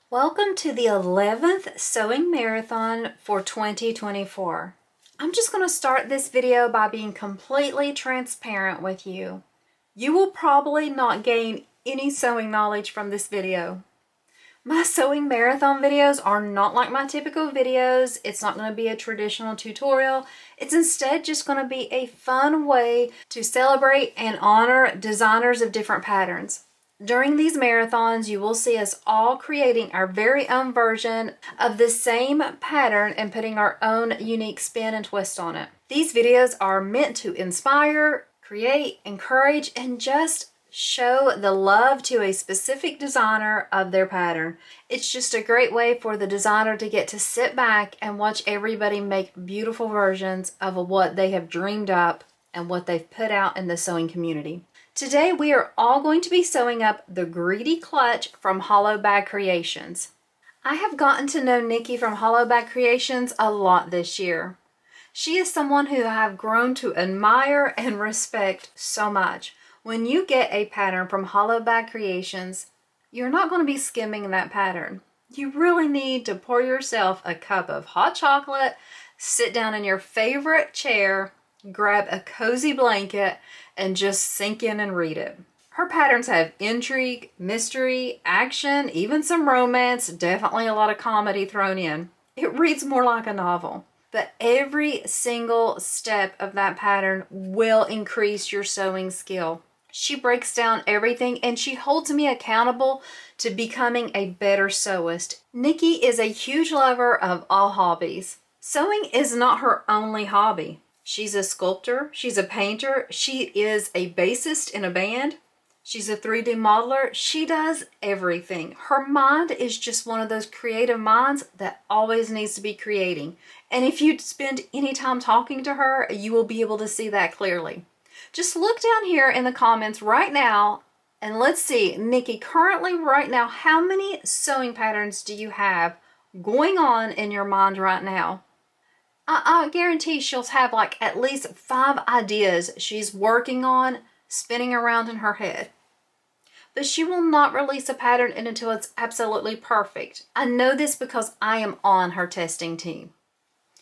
Welcome to the 11th sewing marathon for 2024. I'm just going to start this video by being completely transparent with you. You will probably not gain any sewing knowledge from this video. My sewing marathon videos are not like my typical videos. It's not going to be a traditional tutorial. It's instead just going to be a fun way to celebrate and honor designers of different patterns. During these marathons, you will see us all creating our very own version of the same pattern and putting our own unique spin and twist on it. These videos are meant to inspire, create, encourage, and just show the love to a specific designer of their pattern. It's just a great way for the designer to get to sit back and watch everybody make beautiful versions of what they have dreamed up and what they've put out in the sewing community. Today we are all going to be sewing up the Greedy Clutch from Hollow Bag Creations. I have gotten to know Nikki from Hollow Bag Creations a lot this year. She is someone who I have grown to admire and respect so much. When you get a pattern from Hollow Bag Creations, you're not going to be skimming that pattern. You really need to pour yourself a cup of hot chocolate, sit down in your favorite chair, grab a cozy blanket, and just sink in and read it. Her patterns have intrigue, mystery, action, even some romance, definitely a lot of comedy thrown in. It reads more like a novel, but every single step of that pattern will increase your sewing skill. She breaks down everything and she holds me accountable to becoming a better sewist. Nikki is a huge lover of all hobbies. Sewing is not her only hobby. She's a sculptor, she's a painter, she is a bassist in a band, she's a 3D modeler, she does everything. Her mind is just one of those creative minds that always needs to be creating. And if you spend any time talking to her, you will be able to see that clearly. Just look down here in the comments right now and let's see, Nikki, currently right now, how many sewing patterns do you have going on in your mind right now? I guarantee she'll have like at least 5 ideas she's working on, spinning around in her head. But she will not release a pattern until it's absolutely perfect. I know this because I am on her testing team.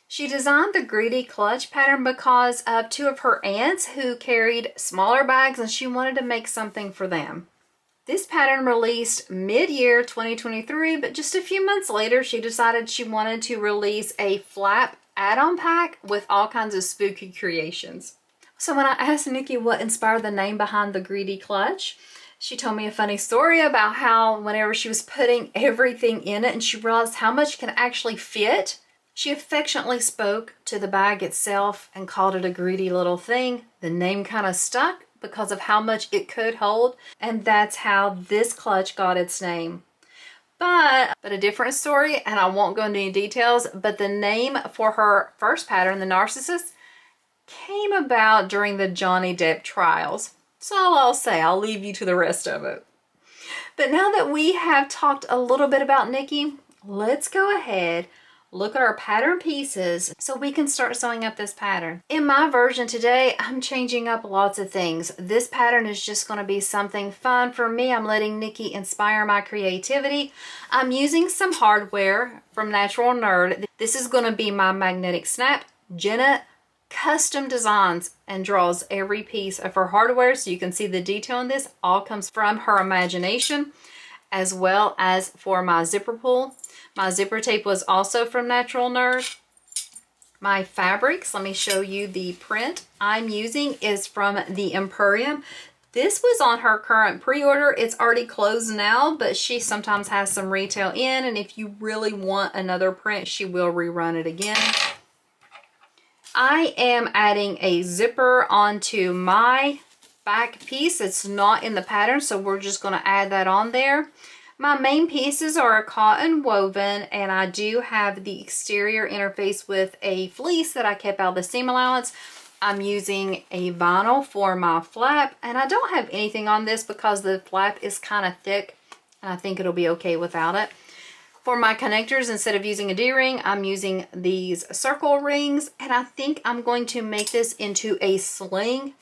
She designed the Greedy Clutch pattern because of 2 of her aunts who carried smaller bags and she wanted to make something for them. This pattern released mid-year 2023, but just a few months later she decided she wanted to release a flap add-on pack with all kinds of spooky creations. So when I asked Nikki what inspired the name behind the Greedy Clutch, she told me a funny story about how whenever she was putting everything in it and she realized how much can actually fit, she affectionately spoke to the bag itself and called it a greedy little thing. The name kind of stuck because of how much it could hold, and that's how this clutch got its name. But a different story, and I won't go into any details, but the name for her first pattern, the Narcissist, came about during the Johnny Depp trials. So I'll say, I'll leave you to the rest of it. But now that we have talked a little bit about Nikki, let's go ahead, look at our pattern pieces so we can start sewing up this pattern. In my version today, I'm changing up lots of things. This pattern is just going to be something fun for me. I'm letting Nikki inspire my creativity. I'm using some hardware from Natural Nerd. This is going to be my magnetic snap. Jenna custom designs and draws every piece of her hardware, so you can see the detail in this. All comes from her imagination, as well as for my zipper pull. My zipper tape was also from Natural Nerd. My fabrics, let me show you the print I'm using, is from the Emporium. This was on her current pre-order. It's already closed now, but she sometimes has some retail in, and if you really want another print, she will rerun it again. I am adding a zipper onto my back piece. It's not in the pattern, so we're just going to add that on there. My main pieces are a cotton woven, and I do have the exterior interface with a fleece that I kept out of the seam allowance. I'm using a vinyl for my flap, and I don't have anything on this because the flap is kind of thick, and I think it'll be okay without it. For my connectors, instead of using a D-ring, I'm using these circle rings, and I think I'm going to make this into a sling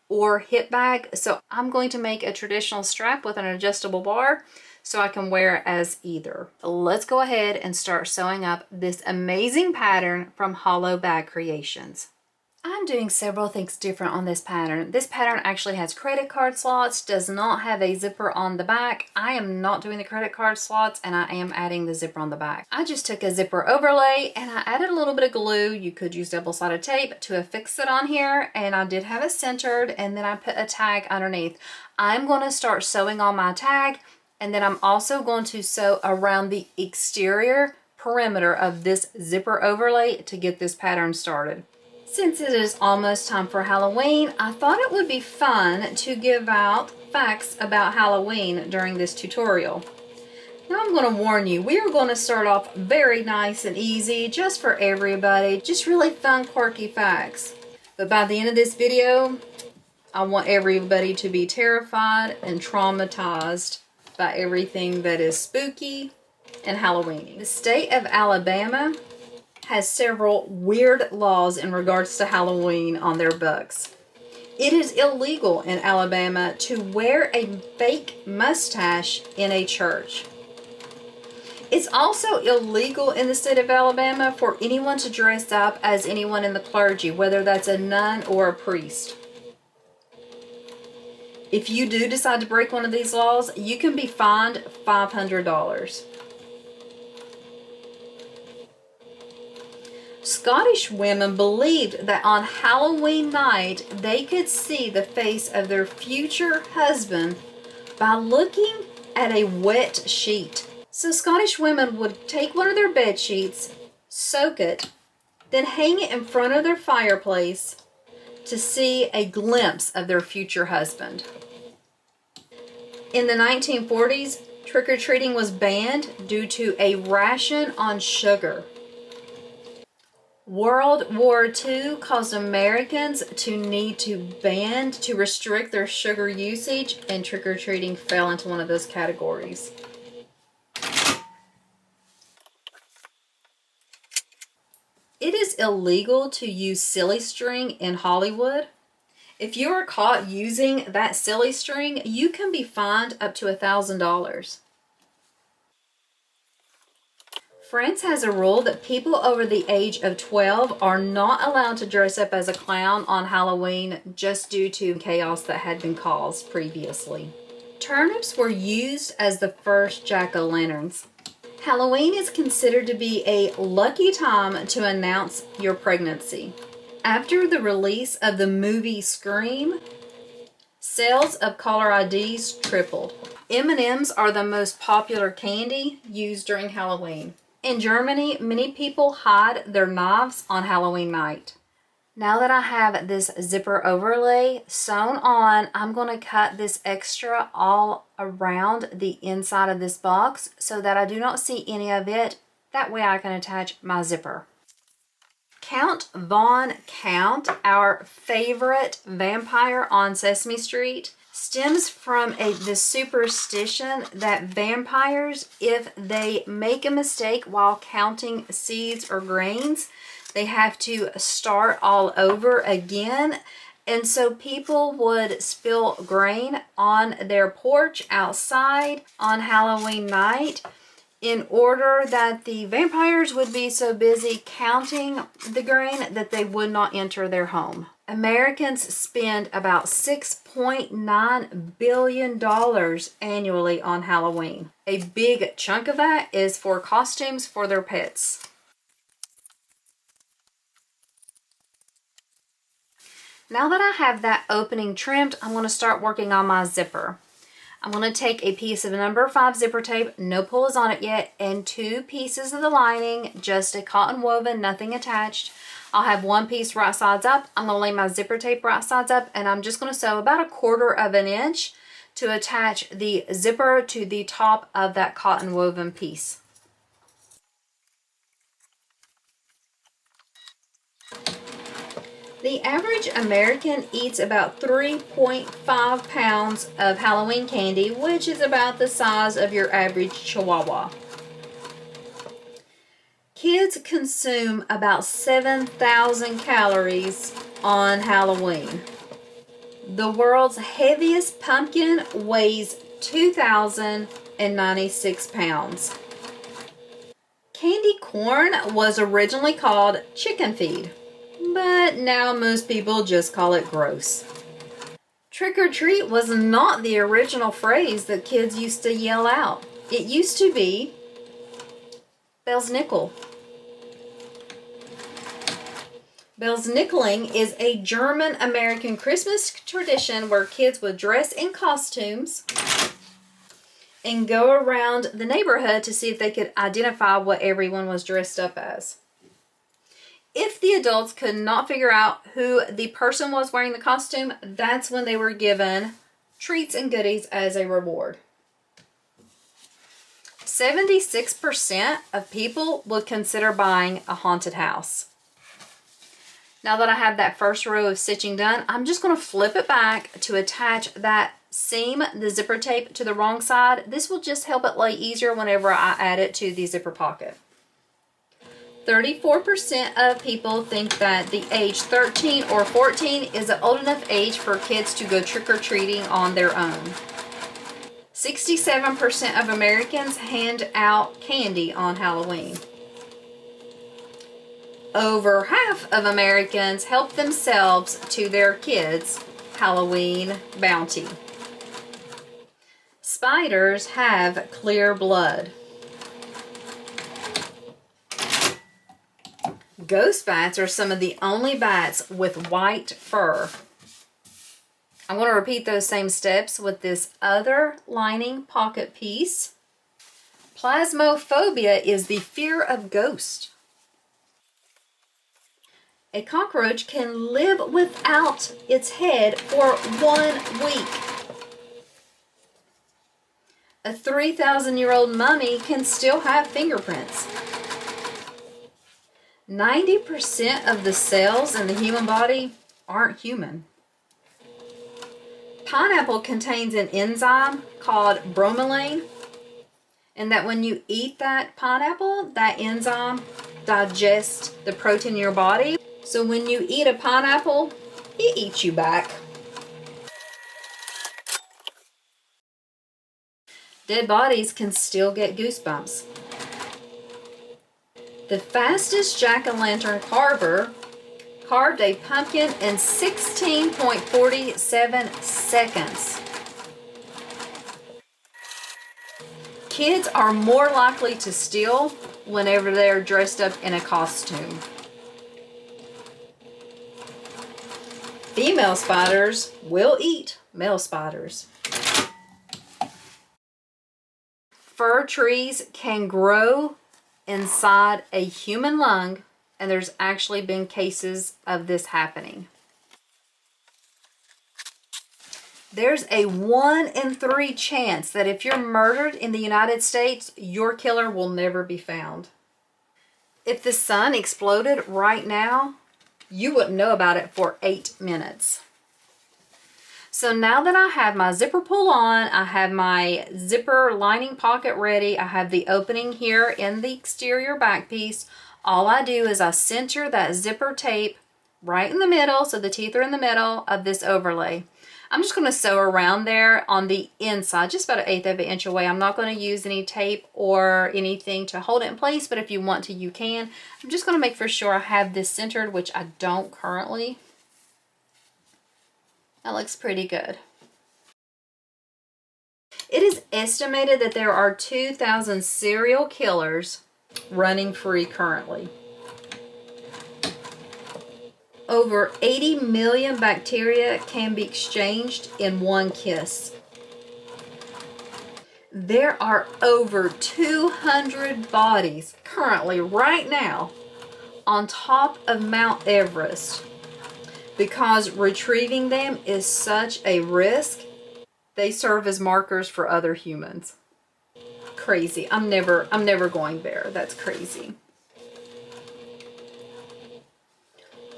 or hip bag. So I'm going to make a traditional strap with an adjustable bar. so I can wear it as either. Let's go ahead and start sewing up this amazing pattern from Hollow Bag Creations. I'm doing several things different on this pattern. This pattern actually has credit card slots, does not have a zipper on the back. I am not doing the credit card slots, and I am adding the zipper on the back. I just took a zipper overlay and I added a little bit of glue. You could use double-sided tape to affix it on here, and I did have it centered, and then I put a tag underneath. I'm going to start sewing on my tag, and then I'm also going to sew around the exterior perimeter of this zipper overlay to get this pattern started. Since it is almost time for Halloween, I thought it would be fun to give out facts about Halloween during this tutorial. Now I'm going to warn you, we are going to start off very nice and easy, just for everybody, just really fun, quirky facts. But by the end of this video, I want everybody to be terrified and traumatized by everything that is spooky and Halloween. The state of Alabama has several weird laws in regards to Halloween on their books. It is illegal in Alabama to wear a fake mustache in a church. It's also illegal in the state of Alabama for anyone to dress up as anyone in the clergy, whether that's a nun or a priest. If you do decide to break one of these laws, you can be fined $500. Scottish women believed that on Halloween night they could see the face of their future husband by looking at a wet sheet. So Scottish women would take one of their bed sheets, soak it, then hang it in front of their fireplace to see a glimpse of their future husband. In the 1940s, trick-or-treating was banned due to a ration on sugar. World War II caused Americans to need to restrict their sugar usage, and trick-or-treating fell into one of those categories. It is illegal to use silly string in Hollywood. If you are caught using that silly string, you can be fined up to $1,000. France has a rule that people over the age of 12 are not allowed to dress up as a clown on Halloween just due to chaos that had been caused previously. Turnips were used as the first jack-o'-lanterns. Halloween is considered to be a lucky time to announce your pregnancy. After the release of the movie Scream, sales of caller IDs tripled. M&Ms are the most popular candy used during Halloween. In Germany, many people hide their knives on Halloween night. Now that I have this zipper overlay sewn on, I'm going to cut this extra all around the inside of this box so that I do not see any of it. That way I can attach my zipper. Count Von Count, our favorite vampire on Sesame Street, stems from the superstition that vampires, if they make a mistake while counting seeds or grains, they have to start all over again. And so people would spill grain on their porch outside on Halloween night in order that the vampires would be so busy counting the grain that they would not enter their home. Americans spend about $6.9 billion annually on Halloween. A big chunk of that is for costumes for their pets. Now that I have that opening trimmed, I'm going to start working on my zipper. I'm going to take a piece of number 5 zipper tape, no pull is on it yet, and 2 pieces of the lining, just a cotton woven, nothing attached. I'll have one piece right sides up. I'm going to lay my zipper tape right sides up, and I'm just going to sew about 1/4 inch to attach the zipper to the top of that cotton woven piece. The average American eats about 3.5 pounds of Halloween candy, which is about the size of your average Chihuahua. Kids consume about 7,000 calories on Halloween. The world's heaviest pumpkin weighs 2,000 196 pounds. Candy corn was originally called chicken feed, but now most people just call it gross. Trick or treat was not the original phrase that kids used to yell out. It used to be Bells nickel. Bells nickeling is a German-American Christmas tradition where kids would dress in costumes and go around the neighborhood to see if they could identify what everyone was dressed up as. If the adults could not figure out who the person was wearing the costume, that's when they were given treats and goodies as a reward. 76% of people would consider buying a haunted house. Now that I have that first row of stitching done, I'm just going to flip it back to attach that seam, the zipper tape, to the wrong side. This will just help it lay easier whenever I add it to the zipper pocket. 34% of people think that the age 13 or 14 is an old enough age for kids to go trick-or-treating on their own. 67% of Americans hand out candy on Halloween. Over half of Americans help themselves to their kids' Halloween bounty. Spiders have clear blood. Ghost bats are some of the only bats with white fur. I'm going to repeat those same steps with this other lining pocket piece. Plasmophobia is the fear of ghosts. A cockroach can live without its head for 1 week. A 3,000-year-old mummy can still have fingerprints. 90% of the cells in the human body aren't human. Pineapple contains an enzyme called bromelain, and that when you eat that pineapple, that enzyme digests the protein in your body. So when you eat a pineapple, it eats you back. Dead bodies can still get goosebumps. The fastest jack-o'-lantern carver carved a pumpkin in 16.47 seconds. Kids are more likely to steal whenever they're dressed up in a costume. Female spiders will eat male spiders. Fir trees can grow inside a human lung, and there's actually been cases of this happening. There's a 1 in 3 chance that if you're murdered in the United States, your killer will never be found. If the sun exploded right now, you wouldn't know about it for 8 minutes. So now that I have my zipper pull on, I have my zipper lining pocket ready, I have the opening here in the exterior back piece, all I do is I center that zipper tape right in the middle, so the teeth are in the middle of this overlay. I'm just going to sew around there on the inside, just about 1/8 of an inch away. I'm not going to use any tape or anything to hold it in place, but if you want to, you can. I'm just going to make for sure I have this centered, which I don't currently. That looks pretty good. It is estimated that there are 2,000 serial killers running free currently. Over 80 million bacteria can be exchanged in one kiss. There are over 200 bodies currently, right now, on top of Mount Everest. Because retrieving them is such a risk, they serve as markers for other humans. Crazy. I'm never going there. That's crazy.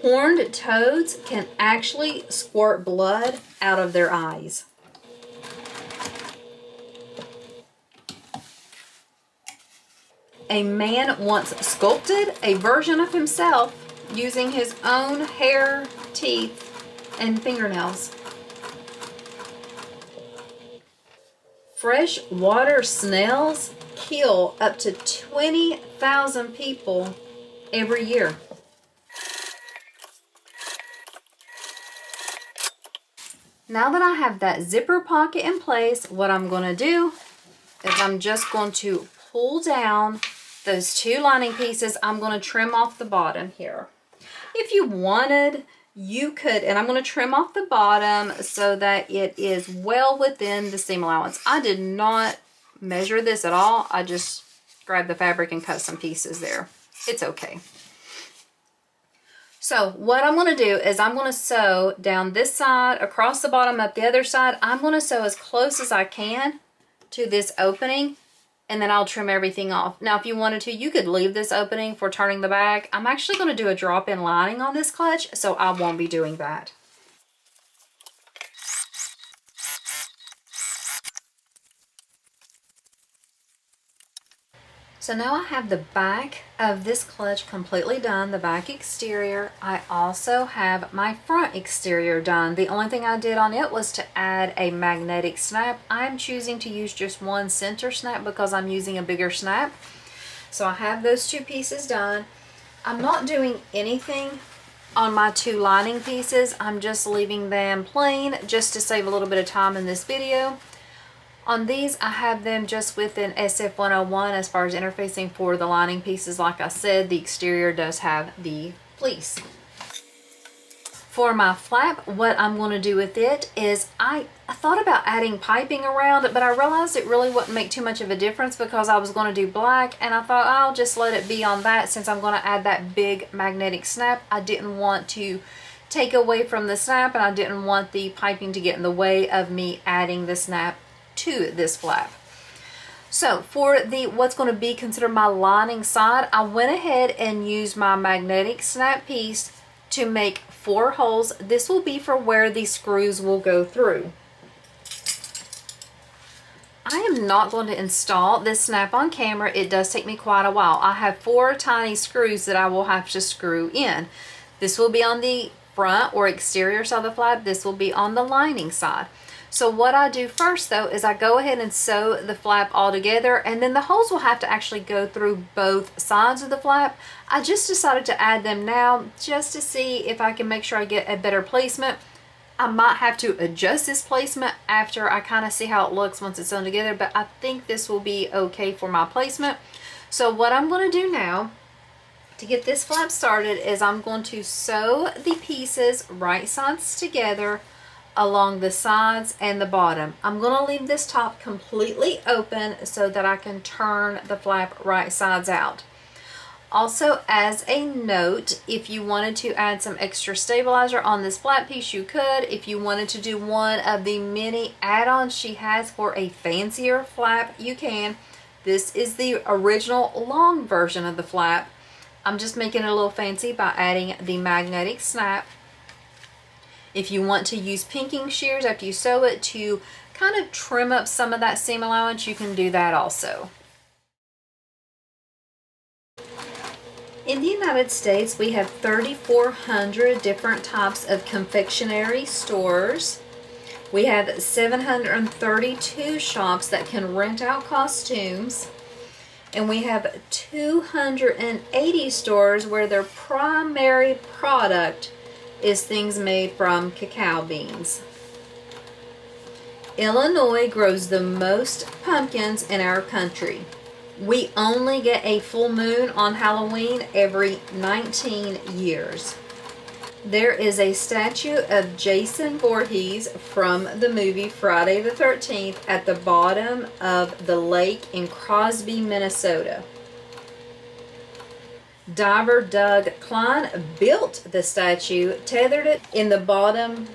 Horned toads can actually squirt blood out of their eyes. A man once sculpted a version of himself using his own hair, teeth, and fingernails. Freshwater snails kill up to 20,000 people every year. Now that I have that zipper pocket in place, what I'm going to do is I'm just going to pull down those two lining pieces. I'm going to trim off the bottom here. If you wanted, you could, and I'm going to trim off the bottom so that it is well within the seam allowance. I did not measure this at all. I just grabbed the fabric and cut some pieces there. It's okay. So what I'm going to do is I'm going to sew down this side, across the bottom, up the other side. I'm going to sew as close as I can to this opening, and then I'll trim everything off. Now, if you wanted to, you could leave this opening for turning the back. I'm actually going to do a drop-in lining on this clutch, so I won't be doing that. So now I have the back of this clutch completely done, the back exterior. I also have my front exterior done. The only thing I did on it was to add a magnetic snap. I'm choosing to use just one center snap because I'm using a bigger snap. So I have those two pieces done. I'm not doing anything on my two lining pieces. I'm just leaving them plain just to save a little bit of time in this video. On these, I have them just within SF101 as far as interfacing for the lining pieces. Like I said, the exterior does have the fleece. For my flap, what I'm going to do with it is I thought about adding piping around it, but I realized it really wouldn't make too much of a difference because I was going to do black, and I thought I'll just let it be on that since I'm going to add that big magnetic snap. I didn't want to take away from the snap, and I didn't want the piping to get in the way of me adding the snap to this flap. So for the what's going to be considered my lining side, I went ahead and used my magnetic snap piece to make 4 holes. This will be for where the screws will go through. I am not going to install this snap on camera. It does take me quite a while. I have 4 tiny screws that I will have to screw in. This will be on the front or exterior side of the flap. This will be on the lining side. So what I do first though is I go ahead and sew the flap all together, and then the holes will have to actually go through both sides of the flap. I just decided to add them now just to see if I can make sure I get a better placement. I might have to adjust this placement after I kind of see how it looks once it's sewn together, but I think this will be okay for my placement. So what I'm going to do now to get this flap started is I'm going to sew the pieces right sides together along the sides and the bottom. I'm going to leave this top completely open so that I can turn the flap right sides out. Also, as a note, if you wanted to add some extra stabilizer on this flap piece, you could. If you wanted to do one of the many add-ons she has for a fancier flap, you can. This is the original long version of the flap. I'm just making it a little fancy by adding the magnetic snap. If you want to use pinking shears after you sew it to kind of trim up some of that seam allowance, you can do that also. In the United States, we have 3,400 different types of confectionery stores. We have 732 shops that can rent out costumes. And we have 280 stores where their primary product is things made from cacao beans. Illinois grows the most pumpkins in our country. We only get a full moon on Halloween every 19 years. There is a statue of Jason Voorhees from the movie Friday the 13th at the bottom of the lake in Crosby, Minnesota. Diver Doug Klein built the statue, tethered it in the bottom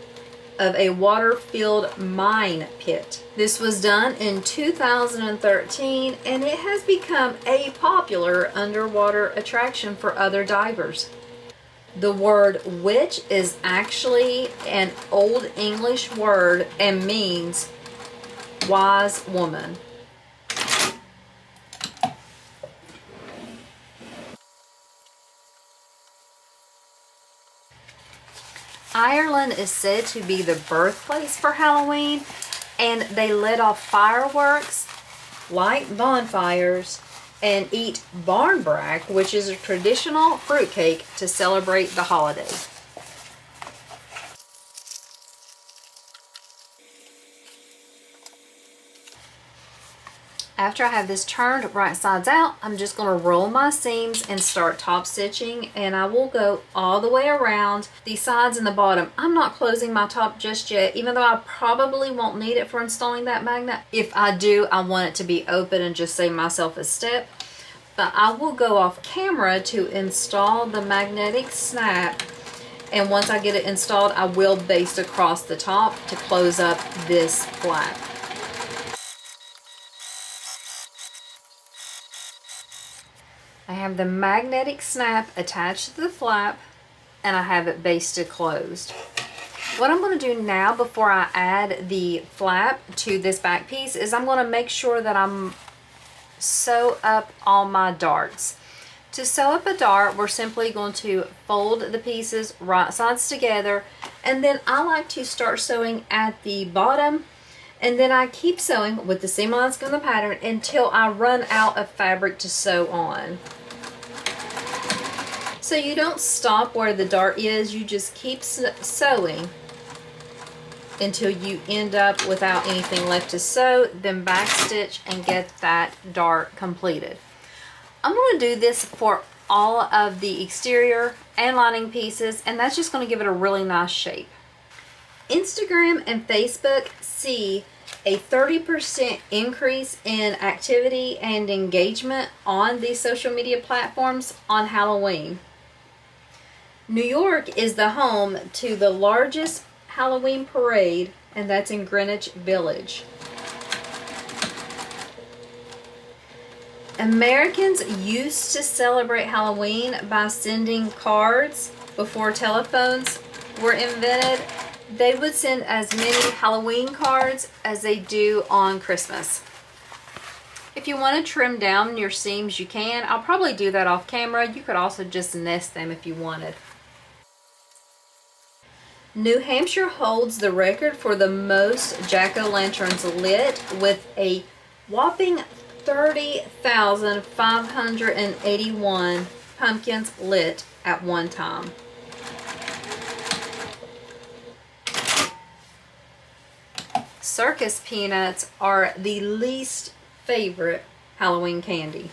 of a water-filled mine pit. This was done in 2013, and it has become a popular underwater attraction for other divers. The word witch is actually an Old English word and means wise woman. Ireland is said to be the birthplace for Halloween, and they let off fireworks, light bonfires, and eat barnbrack, which is a traditional fruitcake to celebrate the holiday. After I have this turned right sides out, I'm just going to roll my seams and start top stitching, and I will go all the way around the sides and the bottom. I'm not closing my top just yet, even though I probably won't need it for installing that magnet. If I do, I want it to be open and just save myself a step. But I will go off camera to install the magnetic snap, and once I get it installed, I will baste across the top to close up this flap. I have the magnetic snap attached to the flap, and I have it basted closed. What I'm going to do now before I add the flap to this back piece is I'm going to make sure that I'm sew up all my darts. To sew up a dart, we're simply going to fold the pieces right sides together, and then I like to start sewing at the bottom, and then I keep sewing with the seam allowance on the pattern until I run out of fabric to sew on. So you don't stop where the dart is, you just keep sewing until you end up without anything left to sew, then backstitch and get that dart completed. I'm going to do this for all of the exterior and lining pieces, and that's just going to give it a really nice shape. Instagram and Facebook see a 30% increase in activity and engagement on these social media platforms on Halloween. New York is the home to the largest Halloween parade, and that's in Greenwich Village. Americans used to celebrate Halloween by sending cards before telephones were invented. They would send as many Halloween cards as they do on Christmas. If you want to trim down your seams, you can. I'll probably do that off camera. You could also just nest them if you wanted. New Hampshire holds the record for the most jack-o'-lanterns lit with a whopping 30,581 pumpkins lit at one time. Circus peanuts are the least favorite Halloween candy.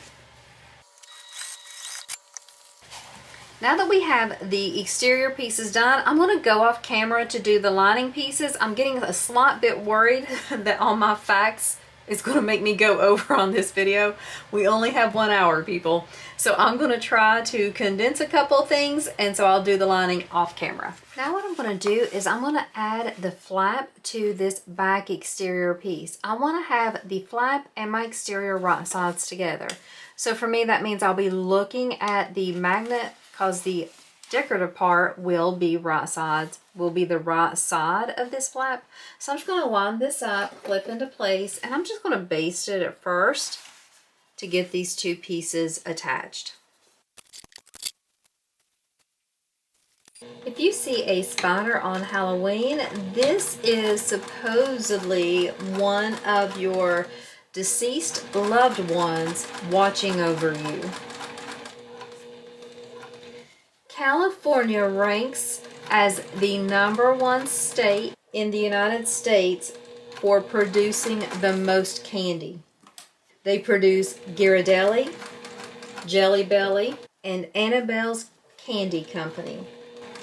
Now that we have the exterior pieces done, I'm going to go off camera to do the lining pieces. I'm getting a slight bit worried that all my facts is going to make me go over on this video. We only have 1 hour, people. So I'm going to try to condense a couple things, and so I'll do the lining off camera. Now what I'm going to do is I'm going to add the flap to this back exterior piece. I want to have the flap and my exterior right sides together. So for me, that means I'll be looking at the magnet, because the decorative part will be the right side of this flap. So I'm just going to line this up, flip into place, and I'm just going to baste it at first to get these two pieces attached. If you see a spider on Halloween, this is supposedly one of your deceased loved ones watching over you. California ranks as the #1 state in the United States for producing the most candy. They produce Ghirardelli, Jelly Belly, and Annabelle's Candy Company.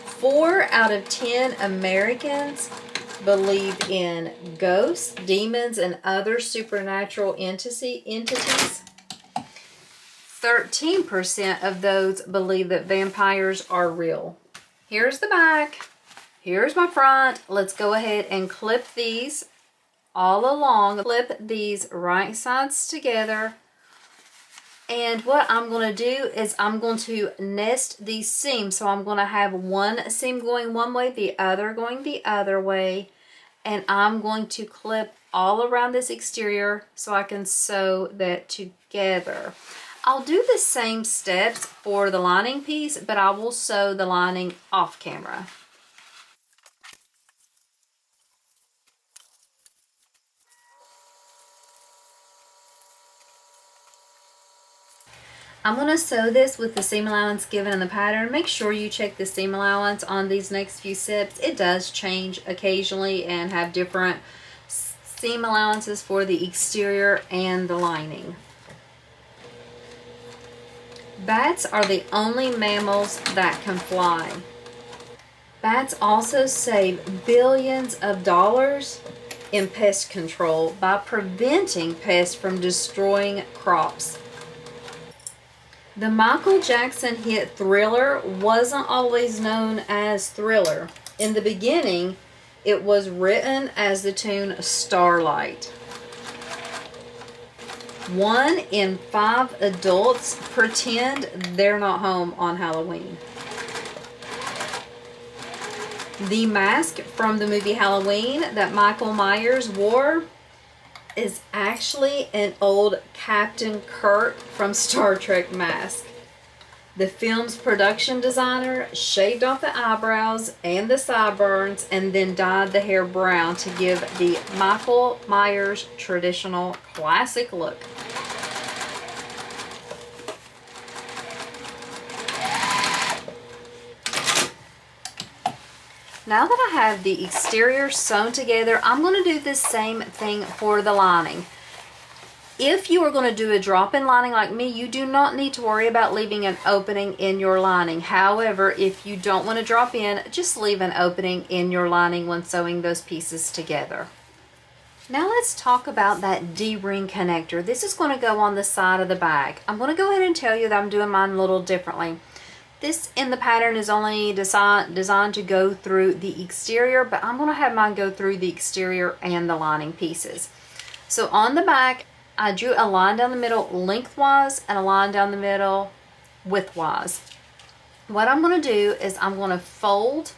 4 out of 10 Americans believe in ghosts, demons, and other supernatural entities. 13% of those believe that vampires are real. Here's the back. Here's my front. Let's go ahead and clip these all along. Clip these right sides together. And what I'm going to do is I'm going to nest these seams. So I'm going to have one seam going one way, the other going the other way. And I'm going to clip all around this exterior so I can sew that together. I'll do the same steps for the lining piece, but I will sew the lining off camera. I'm going to sew this with the seam allowance given in the pattern. Make sure you check the seam allowance on these next few steps. It does change occasionally and have different seam allowances for the exterior and the lining. Bats are the only mammals that can fly. Bats also save billions of dollars in pest control by preventing pests from destroying crops. The Michael Jackson hit Thriller wasn't always known as Thriller. In the beginning, it was written as the tune Starlight. 1 in 5 adults pretend they're not home on Halloween. The mask from the movie Halloween that Michael Myers wore is actually an old Captain Kirk from Star Trek mask. The film's production designer shaved off the eyebrows and the sideburns and then dyed the hair brown to give the Michael Myers traditional classic look. Now that I have the exterior sewn together, I'm going to do the same thing for the lining. If you are going to do a drop-in lining like me, you do not need to worry about leaving an opening in your lining. However, if you don't want to drop in, just leave an opening in your lining when sewing those pieces together. Now let's talk about that D-ring connector. This is going to go on the side of the bag. I'm going to go ahead and tell you that I'm doing mine a little differently. This in the pattern is only designed to go through the exterior, but I'm going to have mine go through the exterior and the lining pieces. So on the back, I drew a line down the middle lengthwise and a line down the middle widthwise. What I'm going to do is I'm going to fold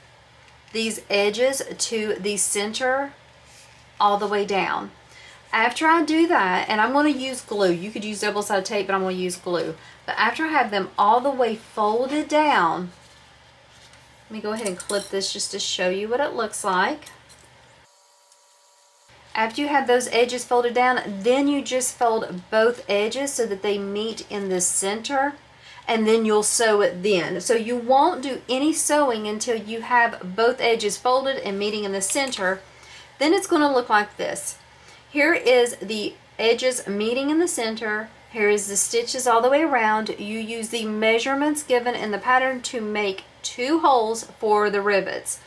these edges to the center all the way down. After I do that, and I'm going to use glue. You could use double-sided tape, but I'm going to use glue. But after I have them all the way folded down, let me go ahead and clip this just to show you what it looks like. After you have those edges folded down, then you just fold both edges so that they meet in the center, and then you'll sew it then. So you won't do any sewing until you have both edges folded and meeting in the center. Then it's going to look like this. Here is the edges meeting in the center. Here is the stitches all the way around. You use the measurements given in the pattern to make 2 holes for the rivets.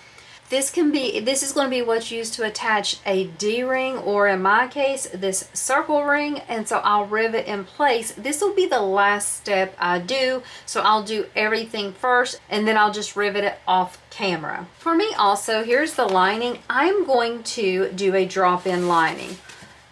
This is going to be what's used to attach a D-ring, or in my case, this circle ring, and so I'll rivet in place. This will be the last step I do, so I'll do everything first, and then I'll just rivet it off camera. For me also, here's the lining. I'm going to do a drop-in lining.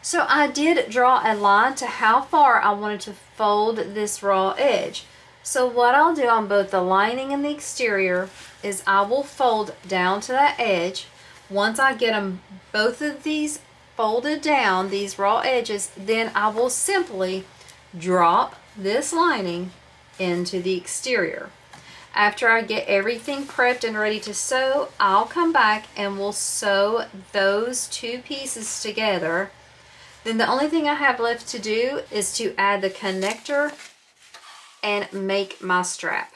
So I did draw a line to how far I wanted to fold this raw edge. So what I'll do on both the lining and the exterior is I will fold down to that edge. Once I get them, both of these folded down, these raw edges, then I will simply drop this lining into the exterior. After I get everything prepped and ready to sew, I'll come back and we'll sew those 2 pieces together. Then the only thing I have left to do is to add the connector and make my strap.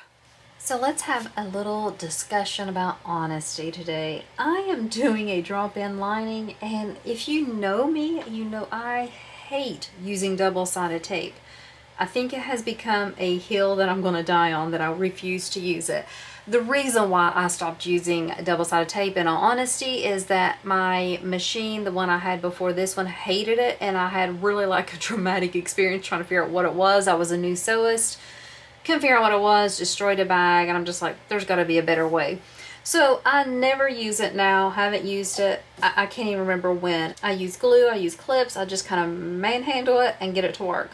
So let's have a little discussion about honesty today. I am doing a drop-in lining, and if you know me, you know I hate using double-sided tape. I think it has become a hill that I'm going to die on, that I refuse to use it. The reason why I stopped using double-sided tape, in all honesty, is that my machine, the one I had before this one, hated it, and I had really like a traumatic experience trying to figure out what it was. I was a new sewist, couldn't figure out what it was, destroyed a bag, and I'm just like, there's got to be a better way. So I never use it now, haven't used it. I can't even remember when. I use glue, I use clips, I just kind of manhandle it and get it to work.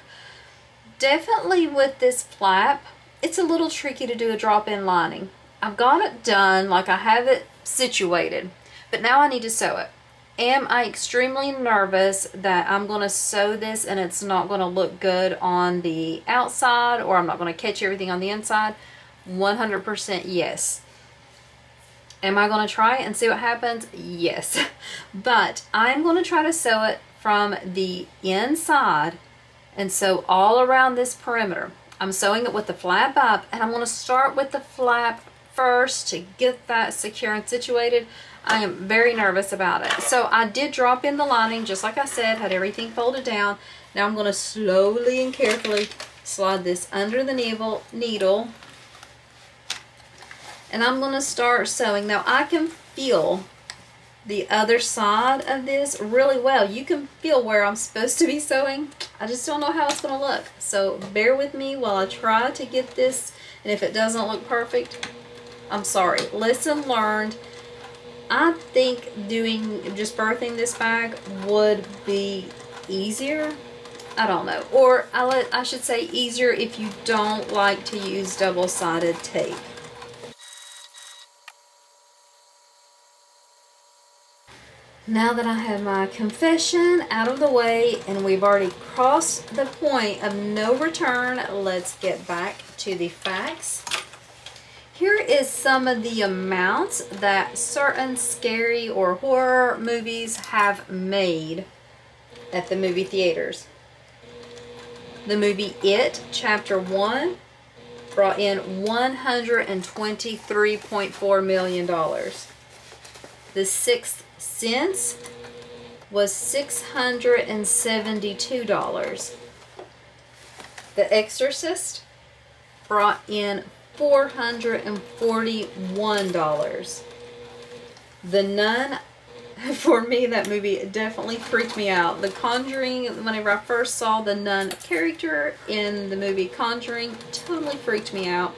Definitely with this flap, it's a little tricky to do a drop-in lining. I've got it done, like I have it situated, but now I need to sew it. Am I extremely nervous that I'm going to sew this and it's not going to look good on the outside, or I'm not going to catch everything on the inside? 100% yes. Am I going to try it and see what happens? Yes. But I'm going to try to sew it from the inside and sew all around this perimeter. I'm sewing it with the flap up, and I'm going to start with the flap first to get that secure and situated. I am very nervous about it. So I did drop in the lining, just like I said, had everything folded down. Now I'm going to slowly and carefully slide this under the needle, and I'm going to start sewing. Now I can feel the other side of this really well. You can feel where I'm supposed to be sewing. I just don't know how it's going to look. So bear with me while I try to get this, and if it doesn't look perfect, I'm sorry. Lesson learned. I think just birthing this bag would be easier. I don't know. Or I should say easier if you don't like to use double-sided tape. Now that I have my confession out of the way and we've already crossed the point of no return, let's get back to the facts. Here is some of the amounts that certain scary or horror movies have made at the movie theaters. The movie It, Chapter 1, brought in $123.4 million. The Sixth Sense was $672. The Exorcist brought in $441. The Nun, for me, that movie definitely freaked me out. The Conjuring, whenever I first saw the nun character in the movie Conjuring, totally freaked me out.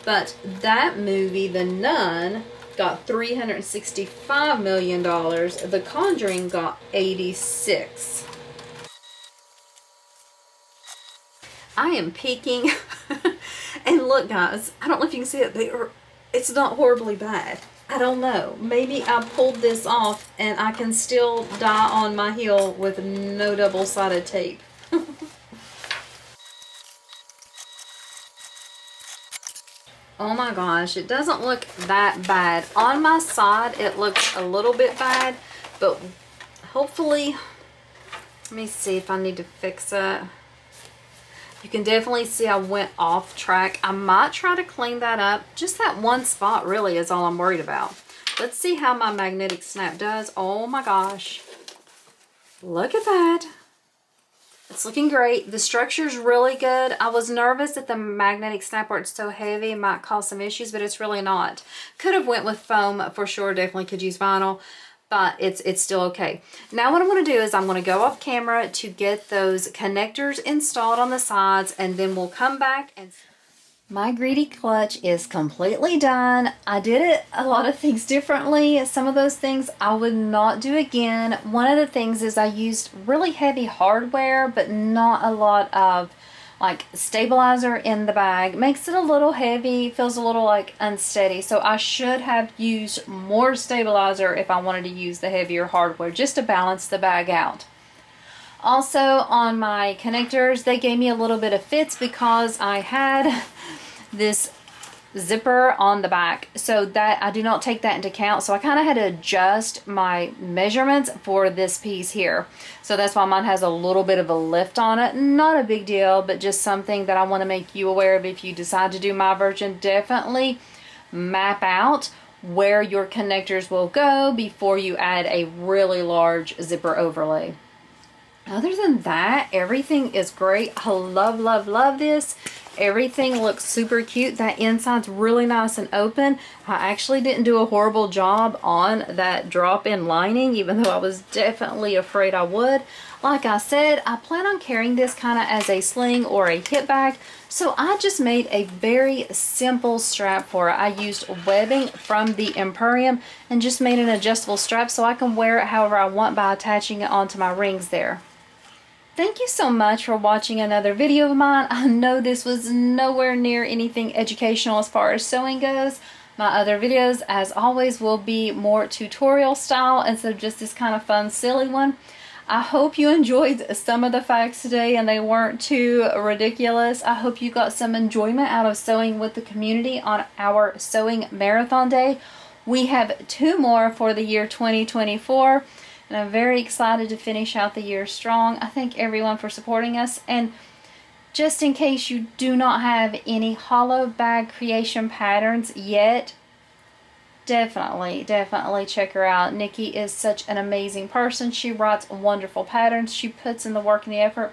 But that movie, The Nun, got $365 million. The Conjuring got 86. I am peeking. And look, guys, I don't know if you can see it, but it's not horribly bad. I don't know. Maybe I pulled this off and I can still die on my heel with no double-sided tape. Oh my gosh, it doesn't look that bad. On my side, it looks a little bit bad, but hopefully, let me see if I need to fix it. You can definitely see I went off track. I might try to clean that up. Just that one spot really is all I'm worried about. Let's see how my magnetic snap does. Oh my gosh. Look at that. It's looking great. The structure's really good. I was nervous that the magnetic snap where it's so heavy it might cause some issues, but it's really not. Could have went with foam for sure. Definitely could use vinyl, but it's still okay. Now what I'm going to do is I'm going to go off camera to get those connectors installed on the sides, and then we'll come back and... My greedy clutch is completely done. I did a lot of things differently. Some of those things I would not do again. One of the things is I used really heavy hardware, but not a lot of like stabilizer in the bag. Makes it a little heavy, feels a little like unsteady. So I should have used more stabilizer if I wanted to use the heavier hardware, just to balance the bag out. Also on my connectors, they gave me a little bit of fits because I had this zipper on the back, so that I do not take that into account. So I kind of had to adjust my measurements for this piece here. So that's why mine has a little bit of a lift on it. Not a big deal, but just something that I want to make you aware of. If you decide to do my version, definitely map out where your connectors will go before you add a really large zipper overlay. Other than that, everything is great. I love, love, love this. Everything looks super cute. That inside's really nice and open. I actually didn't do a horrible job on that drop-in lining, even though I was definitely afraid I would. Like I said, I plan on carrying this kind of as a sling or a hip bag, so I just made a very simple strap for it. I used webbing from the Emporium and just made an adjustable strap so I can wear it however I want by attaching it onto my rings there. Thank you so much for watching another video of mine. I know this was nowhere near anything educational as far as sewing goes. My other videos, as always, will be more tutorial style instead of just this kind of fun, silly one. I hope you enjoyed some of the facts today and they weren't too ridiculous. I hope you got some enjoyment out of sewing with the community on our sewing marathon day. We have 2 more for the year 2024. And I'm very excited to finish out the year strong. I thank everyone for supporting us. And Just in case you do not have any hollow bag creation patterns yet, definitely check her out. Nikki is such an amazing person. She writes wonderful patterns. She puts in the work and the effort.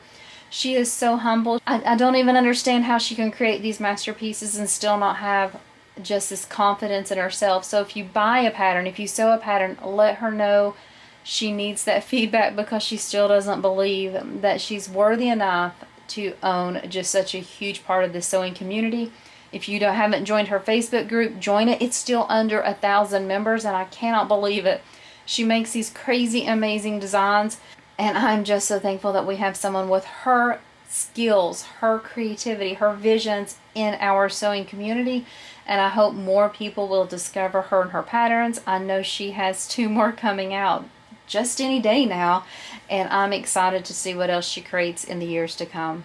She is so humble. I don't even understand how she can create these masterpieces and still not have just this confidence in herself. So if you buy a pattern, if you sew a pattern, let her know. She needs that feedback because she still doesn't believe that she's worthy enough to own just such a huge part of the sewing community. If you haven't joined her Facebook group, join it. It's still under 1,000 members, and I cannot believe it. She makes these crazy, amazing designs, and I'm just so thankful that we have someone with her skills, her creativity, her visions in our sewing community, and I hope more people will discover her and her patterns. I know she has 2 more coming out just any day now, and I'm excited to see what else she creates in the years to come.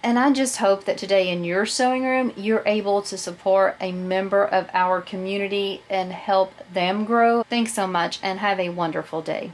And I just hope that today in your sewing room, you're able to support a member of our community and help them grow. Thanks so much, and have a wonderful day.